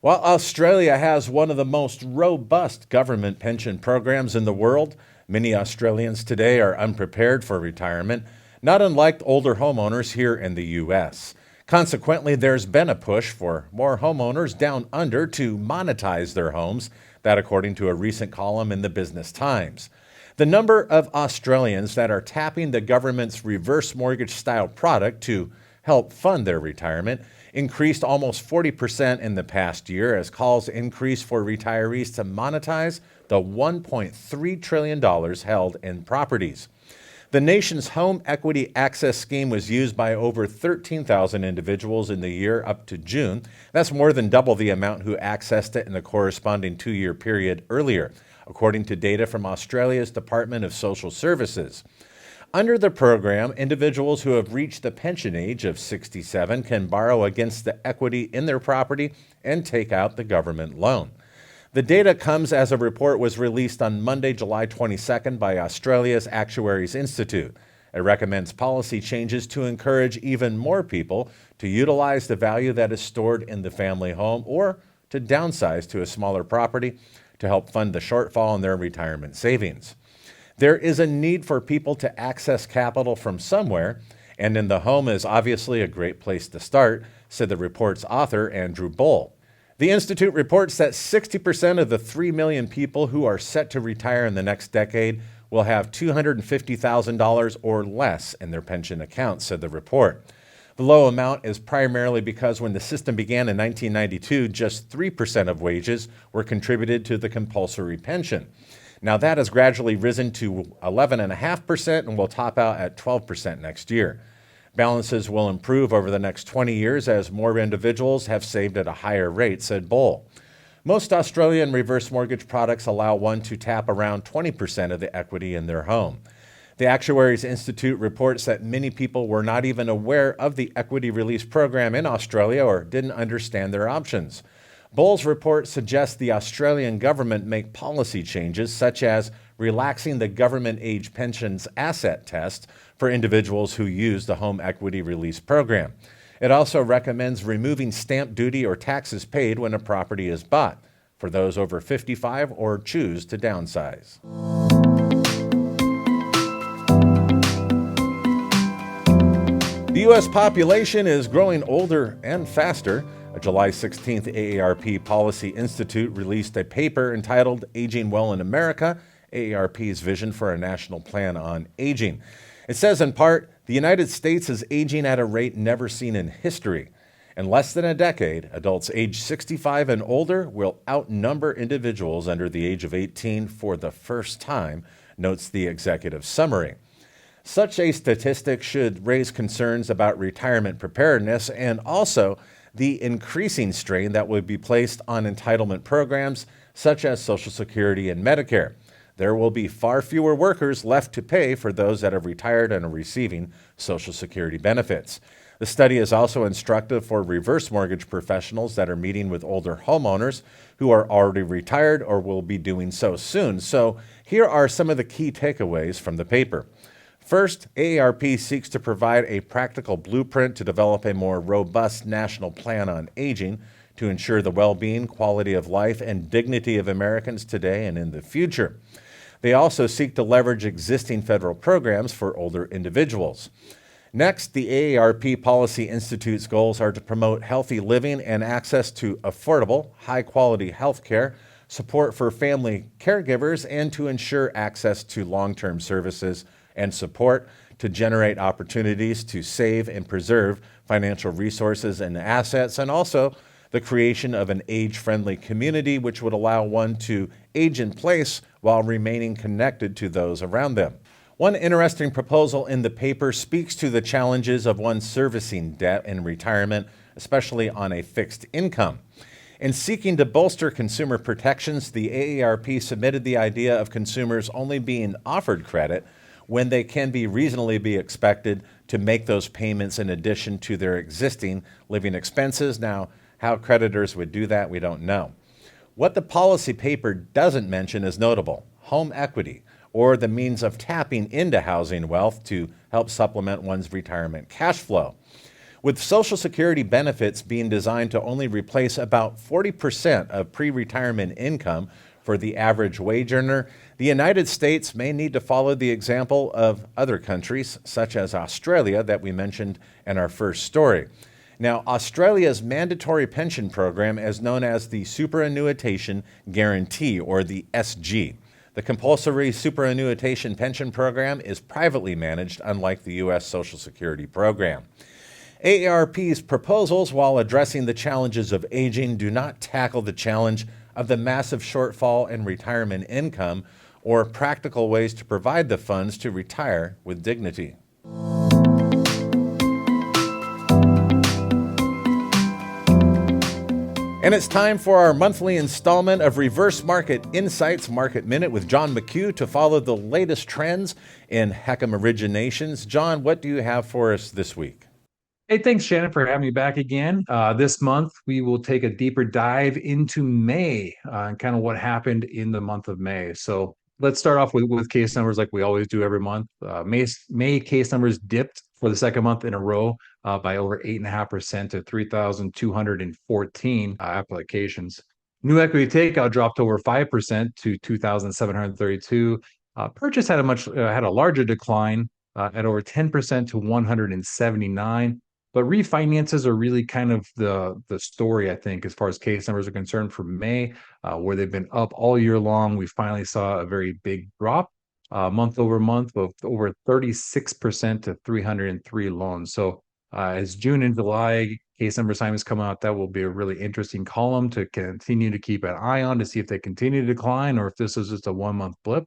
While Australia has one of the most robust government pension programs in the world, many Australians today are unprepared for retirement, not unlike older homeowners here in the U.S. Consequently, there's been a push for more homeowners down under to monetize their homes, that according to a recent column in the Business Times. The number of Australians that are tapping the government's reverse mortgage-style product to help fund their retirement increased almost 40% in the past year as calls increased for retirees to monetize the $1.3 trillion held in properties. The nation's home equity access scheme was used by over 13,000 individuals in the year up to June. That's more than double the amount who accessed it in the corresponding two-year period earlier, according to data from Australia's Department of Social Services. Under the program, individuals who have reached the pension age of 67 can borrow against the equity in their property and take out the government loan. The data comes as a report was released on Monday, July 22nd by Australia's Actuaries Institute. It recommends policy changes to encourage even more people to utilize the value that is stored in the family home or to downsize to a smaller property to help fund the shortfall in their retirement savings. There is a need for people to access capital from somewhere, and in the home is obviously a great place to start, said the report's author, Andrew Bull. The Institute reports that 60% of the 3 million people who are set to retire in the next decade will have $250,000 or less in their pension accounts, said the report. The low amount is primarily because when the system began in 1992, just 3% of wages were contributed to the compulsory pension. Now that has gradually risen to 11.5% and will top out at 12% next year. Balances will improve over the next 20 years as more individuals have saved at a higher rate, said Bull. Most Australian reverse mortgage products allow one to tap around 20% of the equity in their home. The Actuaries Institute reports that many people were not even aware of the equity release program in Australia or didn't understand their options. Bull's report suggests the Australian government make policy changes such as relaxing the government age pensions asset test for individuals who use the home equity release program. It also recommends removing stamp duty or taxes paid when a property is bought for those over 55 or choose to downsize. The U.S. population is growing older and faster. A July 16th AARP Policy Institute released a paper entitled Aging Well in America, AARP's Vision for a National Plan on Aging. It says in part, the United States is aging at a rate never seen in history. In less than a decade, adults age 65 and older will outnumber individuals under the age of 18 for the first time, notes the executive summary. Such a statistic should raise concerns about retirement preparedness and also the increasing strain that would be placed on entitlement programs such as Social Security and Medicare. There will be far fewer workers left to pay for those that have retired and are receiving Social Security benefits. The study is also instructive for reverse mortgage professionals that are meeting with older homeowners who are already retired or will be doing so soon. So here are some of the key takeaways from the paper. First, AARP seeks to provide a practical blueprint to develop a more robust national plan on aging to ensure the well-being, quality of life, and dignity of Americans today and in the future. They also seek to leverage existing federal programs for older individuals. Next, the AARP Policy Institute's goals are to promote healthy living and access to affordable, high-quality health care, support for family caregivers, and to ensure access to long-term services and support to generate opportunities to save and preserve financial resources and assets, and also the creation of an age-friendly community which would allow one to age in place while remaining connected to those around them. One interesting proposal in the paper speaks to the challenges of one servicing debt in retirement, especially on a fixed income. In seeking to bolster consumer protections, the AARP submitted the idea of consumers only being offered credit when they can be reasonably be expected to make those payments in addition to their existing living expenses. Now, how creditors would do that, we don't know. What the policy paper doesn't mention is notable: home equity, or the means of tapping into housing wealth to help supplement one's retirement cash flow. With Social Security benefits being designed to only replace about 40% of pre-retirement income for the average wage earner, the United States may need to follow the example of other countries, such as Australia, that we mentioned in our first story. Now, Australia's mandatory pension program is known as the Superannuation Guarantee, or the SG. The compulsory superannuation pension program is privately managed, unlike the U.S. Social Security program. AARP's proposals, while addressing the challenges of aging, do not tackle the challenge of the massive shortfall in retirement income or practical ways to provide the funds to retire with dignity. And it's time for our monthly installment of Reverse Market Insights Market Minute with John McCue to follow the latest trends in HECM originations. John, what do you have for us this week? Hey, thanks, Shannon, for having me back again. This month, we will take a deeper dive into May and kind of what happened in the month of May. So let's start off with case numbers like we always do every month. May case numbers dipped for the second month in a row by over 8.5% to 3,214 applications. New equity takeout dropped over 5% to 2,732. Purchase had a larger decline at over 10% to 179. But refinances are really kind of the story, I think, as far as case numbers are concerned for May, where they've been up all year long. We finally saw a very big drop month over month of over 36% to 303 loans. So as June and July case number assignments come out, that will be a really interesting column to continue to keep an eye on to see if they continue to decline or if this is just a 1 month blip.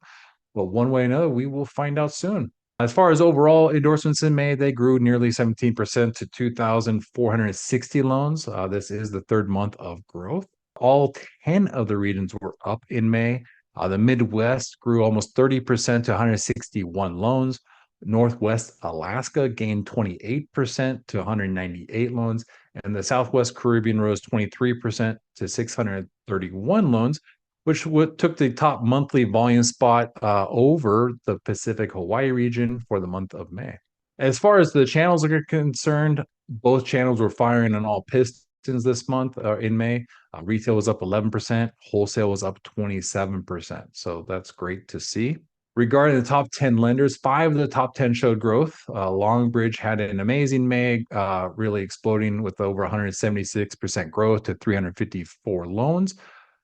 But one way or another, we will find out soon. As far as overall endorsements in May, they grew nearly 17% to 2,460 loans. This is the third month of growth. All 10 of the regions were up in May. The Midwest grew almost 30% to 161 loans. Northwest Alaska gained 28% to 198 loans. And the Southwest Caribbean rose 23% to 631 loans, which took the top monthly volume spot over the Pacific Hawaii region for the month of May. As far as the channels are concerned, both channels were firing on all pistons this month in May. Retail was up 11%, wholesale was up 27%. So that's great to see. Regarding the top 10 lenders, 5 of the top 10 showed growth. Longbridge had an amazing May, really exploding with over 176% growth to 354 loans.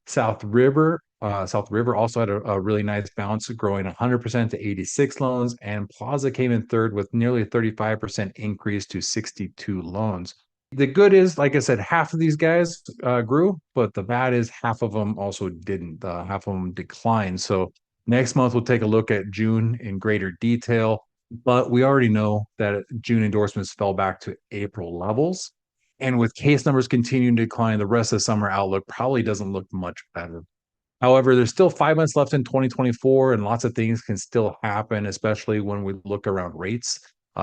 South River also had a really nice bounce, growing 100% to 86 loans, and Plaza came in third with nearly a 35% increase to 62 loans. The good is, like I said, half of these guys grew, but the bad is half of them also didn't. Half of them declined. So next month, we'll take a look at June in greater detail, but we already know that June endorsements fell back to April levels. And with case numbers continuing to decline, the rest of the summer outlook probably doesn't look much better. However, there's still 5 months left in 2024, and lots of things can still happen, especially when we look around rates.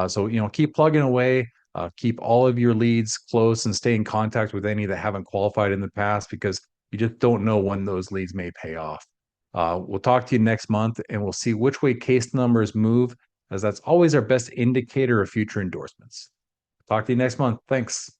So keep plugging away, keep all of your leads close, and stay in contact with any that haven't qualified in the past, because you just don't know when those leads may pay off. We'll talk to you next month, and we'll see which way case numbers move, as that's always our best indicator of future endorsements. Talk to you next month. Thanks.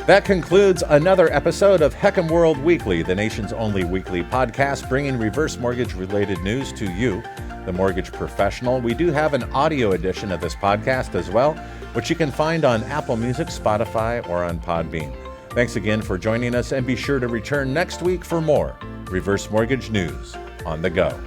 That concludes another episode of HECM World Weekly, the nation's only weekly podcast bringing reverse mortgage-related news to you, the mortgage professional. We do have an audio edition of this podcast as well, which you can find on Apple Music, Spotify, or on Podbean. Thanks again for joining us, and be sure to return next week for more reverse mortgage news on the go.